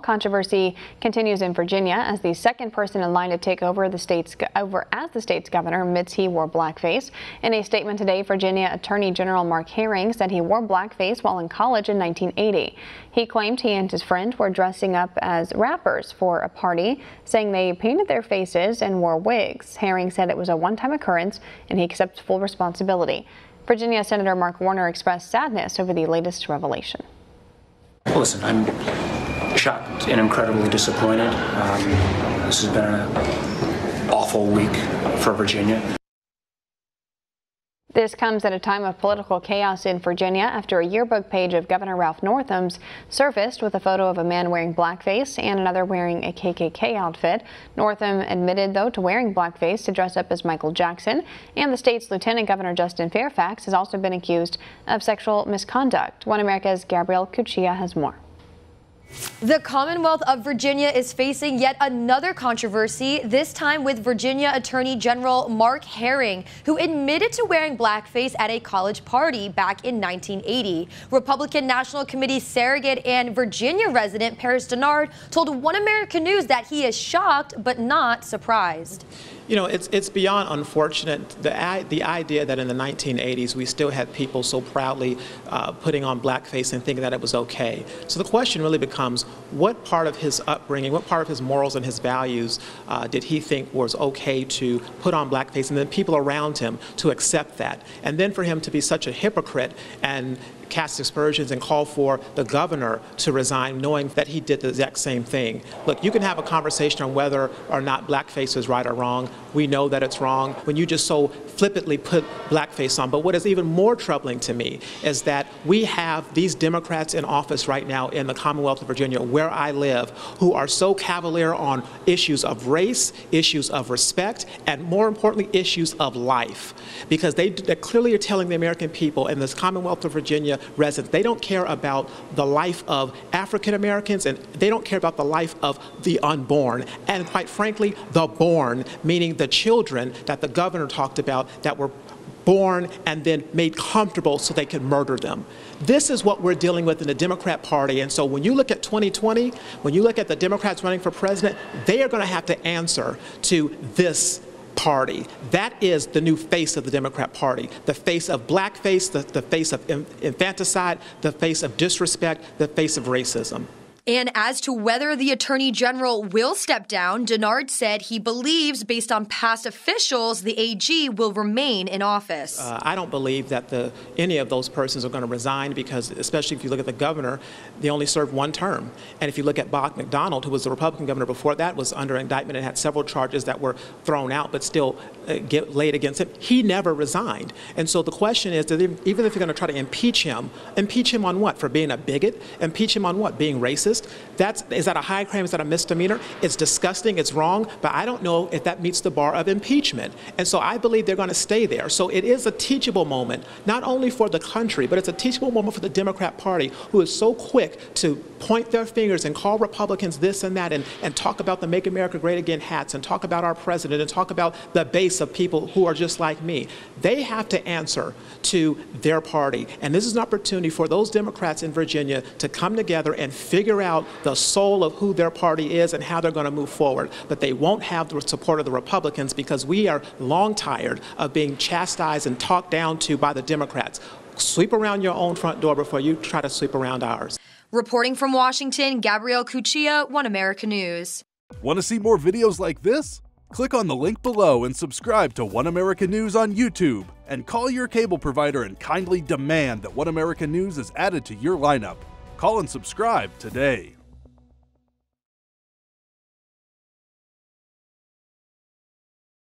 Controversy continues in Virginia as the second person in line to take over as the state's governor admits he wore blackface. In a statement today, Virginia Attorney General Mark Herring said he wore blackface while in college in 1980. He claimed he and his friend were dressing up as rappers for a party, saying they painted their faces and wore wigs. Herring said it was a one-time occurrence and he accepts full responsibility. Virginia Senator Mark Warner expressed sadness over the latest revelation. Listen, I'm shocked and incredibly disappointed. This has been an awful week for Virginia. This comes at a time of political chaos in Virginia after a yearbook page of Governor Ralph Northam's surfaced with a photo of a man wearing blackface and another wearing a KKK outfit. Northam admitted, though, to wearing blackface to dress up as Michael Jackson, and the state's Lieutenant Governor Justin Fairfax has also been accused of sexual misconduct. One America's Gabrielle Cuccia has more. The Commonwealth of Virginia is facing yet another controversy, this time with Virginia Attorney General Mark Herring, who admitted to wearing blackface at a college party back in 1980. Republican National Committee surrogate and Virginia resident Paris Denard told One America News that he is shocked but not surprised. You know, it's beyond unfortunate, the idea that in the 1980s we still had people so proudly putting on blackface and thinking that it was okay. So the question really becomes, what part of his upbringing, what part of his morals and his values did he think was okay to put on blackface, and then people around him to accept that? And then for him to be such a hypocrite and cast aspersions and call for the governor to resign, knowing that he did the exact same thing. Look, you can have a conversation on whether or not blackface is right or wrong. We know that it's wrong when you just so flippantly put blackface on. But what is even more troubling to me is that we have these Democrats in office right now in the Commonwealth of Virginia, where I live, who are so cavalier on issues of race, issues of respect, and more importantly, issues of life. Because they clearly are telling the American people in this Commonwealth of Virginia residents, they don't care about the life of African Americans, and they don't care about the life of the unborn, and quite frankly, the born, meaning the children that the governor talked about that were born and then made comfortable so they could murder them. This is what we're dealing with in the Democrat Party. And so when you look at 2020, when you look at the Democrats running for president, they are going to have to answer to this party. That is the new face of the Democrat Party. The face of blackface, the face of infanticide, the face of disrespect, the face of racism. And as to whether the Attorney General will step down, Denard said he believes, based on past officials, the AG will remain in office. I don't believe that any of those persons are going to resign because, especially if you look at the governor, they only served one term. And if you look at Bob McDonnell, who was the Republican governor before that, was under indictment and had several charges that were thrown out but still laid against him, he never resigned. And so the question is, that even if you're going to try to impeach him on what? For being a bigot? Impeach him on what? Being racist? Is that a high crime? Is that a misdemeanor? It's disgusting. It's wrong. But I don't know if that meets the bar of impeachment. And so I believe they're going to stay there. So it is a teachable moment, not only for the country, but it's a teachable moment for the Democrat Party, who is so quick to point their fingers and call Republicans this and that, and talk about the Make America Great Again hats, and talk about our president, and talk about the base of people who are just like me. They have to answer to their party. And this is an opportunity for those Democrats in Virginia to come together and figure out the soul of who their party is and how they're going to move forward. But they won't have the support of the Republicans because we are long tired of being chastised and talked down to by the Democrats. Sweep around your own front door before you try to sweep around ours. Reporting from Washington, Gabrielle Cuccia, One America News. Want to see more videos like this? Click on the link below and subscribe to One America News on YouTube. And call your cable provider and kindly demand that One America News is added to your lineup. Call and subscribe today.